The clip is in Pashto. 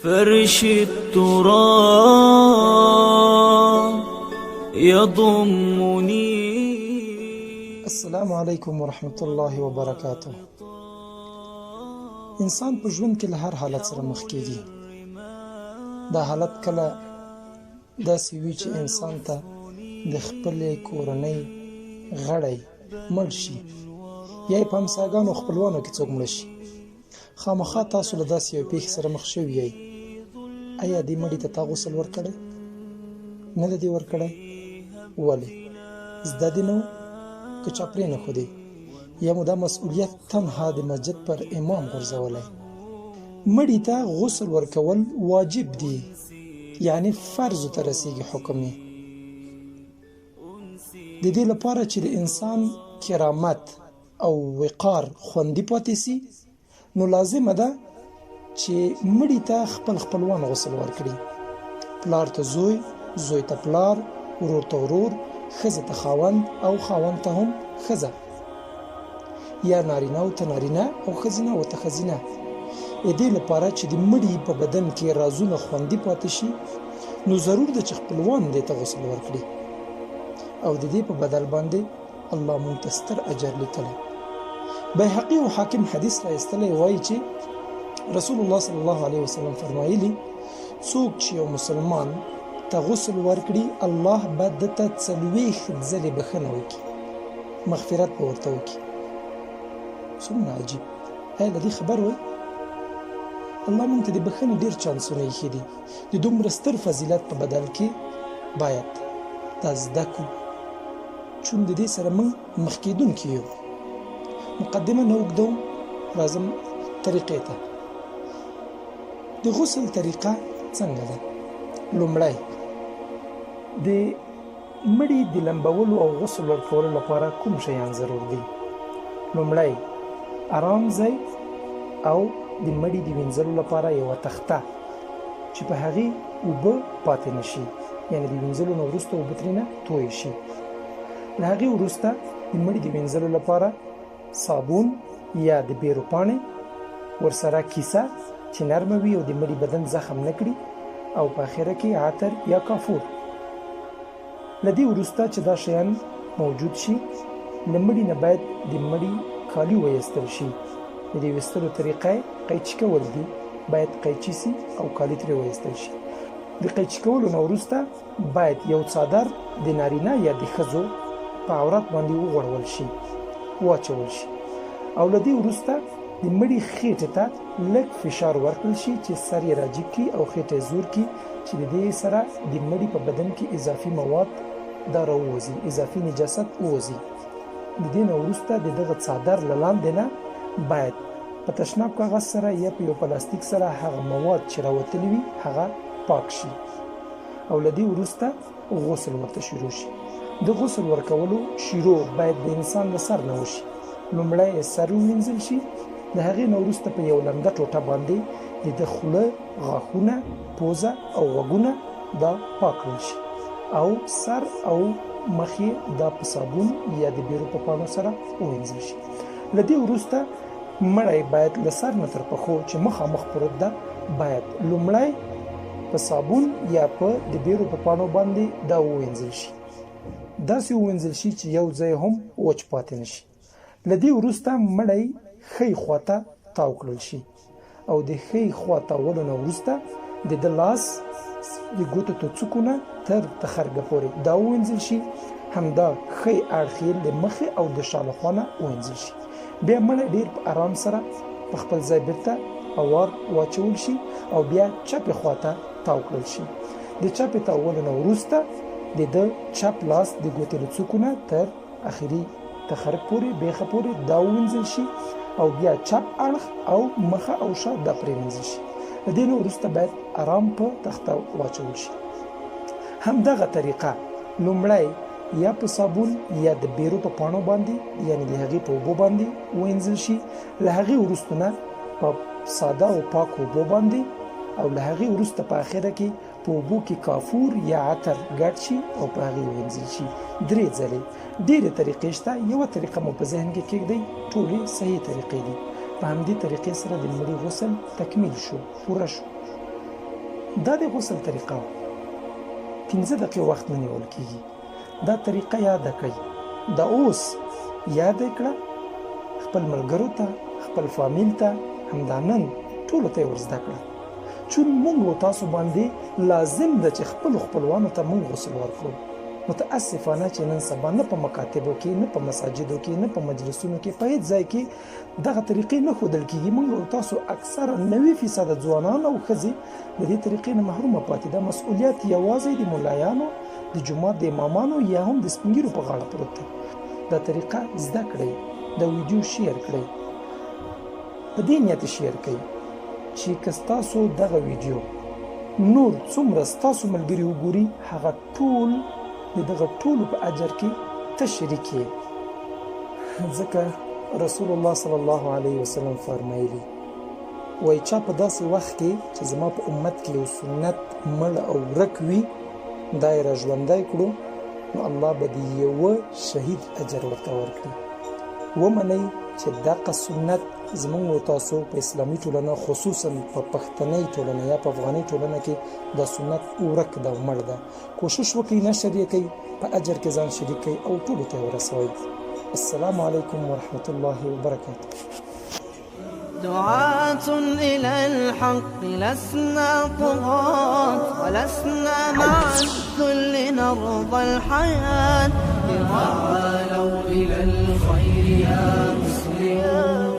فرش التراب يضمني. السلام علیکم ورحمت الله وبرکاته. انسان په ژوند کې له هر حالت سره مخ کېږي. دا حالت کله داسې وي چې انسان ته د خپلې کورنۍ غړی مړ شي، یا یې په همسایګانو خپلوانو کې څوک مړه شي. خامخا تاسو له داسې یوې پېښې سره مخ شوي یئ. ایا دې مړي ته تا غسل ورکړی؟ نه ده دې ورکړی؟ ولې؟ زده دې نه و که چا پرېنښودې؟ یا مو دا مسؤلیت تنها د مسجد پر امام غورځولی؟ مړي ته غسل ورکول واجب دي، یعنی فرض ته رسیږي حکم یې. د دې لپاره چې د انسان کرامت او وقار خوندي پاتې سي، نو لازمه ده چې مړي ته خپل خپلوان غسل ورکړي. پلار ته زوی، زوی ته پلار، ورور ته ورور، ښځه ته خاوند او خاوند ته هم ښځه، یا نارینه او ته نارینه او ښځینه او ته ښځینه. د دې لپاره چې د مړي په بدن کې رازونه خوندي پاتې شي، نو ضرور ده چې خپلوان دې ته غسل ورکړي، او د دې په بدل باندې الله مونږ ته ستر اجر لیکلی. بیهقي او حاکم حدیث را ایستلی وایي چې رسول الله صلی الله علیه وسلم فرمایلی، څوک چې یو مسلمان ته غسل ورکړي، الله به ده ته 40 ځلې بښنه وکړي، مغفرت به ورته وکړي. څومره عجیب! ایا له دې خبر وئ؟ الله مونږ ته د بښنې ډېر چانسونه ایښي دي. د دومره ستر فضیلت په بدل کې باید دا زده کړو، چون د دې سره موږ مخ کېدونکي یو. مقدمه نه اوږدوم، راځم طریقې ته. د غسل طریقه څنګه ده؟ لومړی د مړي د لمبولو او غسل ورکولو لپاره کوم شیان ضرور دي؟ لومړی آرام ځای او د مړي د وینځلو لپاره یوه تخته چې په هغې اوبه پاتې نشي، یعنې د وینځلو نه وروسته اوبه ترېنه تویې شي. له هغې وروسته د مړي د وینځلو لپاره صابون یا د بیرو پاڼې، ورسره کیسه چې نرمه وي او د مړي بدن زخم نه کړي، او په آخره کې عطر یا کافور. له دې وروسته چې دا شیان موجود شي، له مړي نه باید د مړي کالي وایستل شي. د دې ویستلو طریقه قیچي کول دي، باید قیچي سي او کالي ترې وایستل شي. د قیچي کولو نه وروسته باید یو څادر د نارینه یا د ښځو په عورت باندې وغوړول شي، واچول شي، او له دې وروسته د مړي خېټې ته لږ فشار ورکړل شي چې سر یې راجیب کړي او خېټه یې زور کړي، چې د دې سره د مړي په بدن کې اضافي مواد دا راووځي، اضافي نجاست ووځي. د دې نه وروسته د دغه څادر له لاندې نه باید په تشناب کاغذ سره یا په یو پلاستیک سره هغه مواد چې راوتلي وي هغه پاک شي، او له دې وروسته غسل ورته شروع شي. د غسل ورکولو شروع باید د انسان له سر نه وشي. لومړی یې سر ووینځل شي، د هغې نه وروسته په یو لمده ټوټه باندې د خوله، غاښونه، پوزه او غوږونه دا پاک کړل شي، او سر او مخ یې دا په صابون یا د بیرو په پاڼو سره ووینځل شي. له دې وروسته مړی باید له سر نه تر پښو چې مخامخ پروت ده، باید لومړی په صابون یا په د بیرو په پاڼو باندې دا ووینځل شي، داسې ووینځل شي چې یو ځای هم وچ پاتې نه شي. له دې وروسته مړی ښی خواته تاو کړل شي، او د ښی خوا تاولو نه وروسته د ده لاس د ګوتو تر څوکو نه تر تخرګه پورې دا ووینځل شي. همدا ښی اړخ یې د مخې او د شا له خوا نه ووینځل شي. بیا مړی ډېر په آرام سره په خپل ځای بېرته اوار واچول شي، او بیا چپې خوا ته تاو کړل شي. د چپې تاولو نه وروسته د ده چپ لاس د ګوتې له څوکو نه تر اخري تخرګ پورې، بیخه پورې دا ووینځل شي، او بیا چپ اړخ او مخه او شا دا پرېمینځل شي. د دې نه وروسته باید آرام په تخته واچول شي. همدغه طریقه لومړی یا په صابون یا د بیرو په پاڼو باندې، یعنی د هغې په اوبو باندې وینځل شي. له هغې وروسته نه په ساده او پاکو اوبو باندې، او له هغې وروسته په آخره کې په اوبو کې کافور یا عطر ګډ شي او په هغې وینځل شي 3 ځلې. ډېرې طریقې شته، یوه طریقه مو په ذهن کې کېږدئ، ټولې صحیح طریقې دي. په همدې طریقې سره د مړي غسل تکمیل شو، پوره شو. دا د غسل طریقه وه. 15 دقیقې وخت نه نیول کېږي. دا طریقه یاد کړئ. دا اوس یاد کړه، خپل ملګرو ته، خپل فامیل ته، همدا نن ټولو ته یې ور زده کړه. چون موږ او تاسو باندې لازم ده چې خپلو خپلوانو ته موږ غسل ورکړو. متاسفانه چې نن سبا نه په مکاتبو کې، نه په مساجدو کې، نه په مجلسونو کې، په هیڅ ځای کې دغه طریقې نه ښودل کېږي. موږ او تاسو اکثره 90% ځوانان او ښځې د دې طریقې نه محرومه پاتې. دا مسؤلیت یوازې د ملایانو، د جومات د امامانو یا هم د سپین ږیرو په غاړه پروت دی. دا طریقه زده کړئ، دا ویډیو شیر کړئ، په دې نیت شیر کړئ چې که ستاسو دغه ویډیو نور څومره ستاسو ملګري وګوري، هغه ټول د دغه ټولو په اجر کې ته شریک یې. ځکه رسول الله صلی الله علیه وسلم فرمایلی وایي چا په داسې وخت کې چې زما په امت کې یو سنت مړ او ورک وي، دا یې را ژوندی کړو، نو الله به د یوه شهید اجر ورته ورکړي. ومنئ چې دغه سنت زموږ او تاسو په اسلامي ټولنه، خصوصا په پښتنۍ ټولنه یا په افغاني ټولنه کې دا سنت ورک ده، مړ ده. کوشش وکړئ نشر یې کړئ، په اجر کې ځان شریک کړئ او ټولو ته یې ورسوئ. السلام علیکم ورحمة الله وبرکاته. دعاة إلى الحق لسنا طغاة ولسنا مع الذل نرضى الحياة. تعالوا إلى الخير يا مسلمون.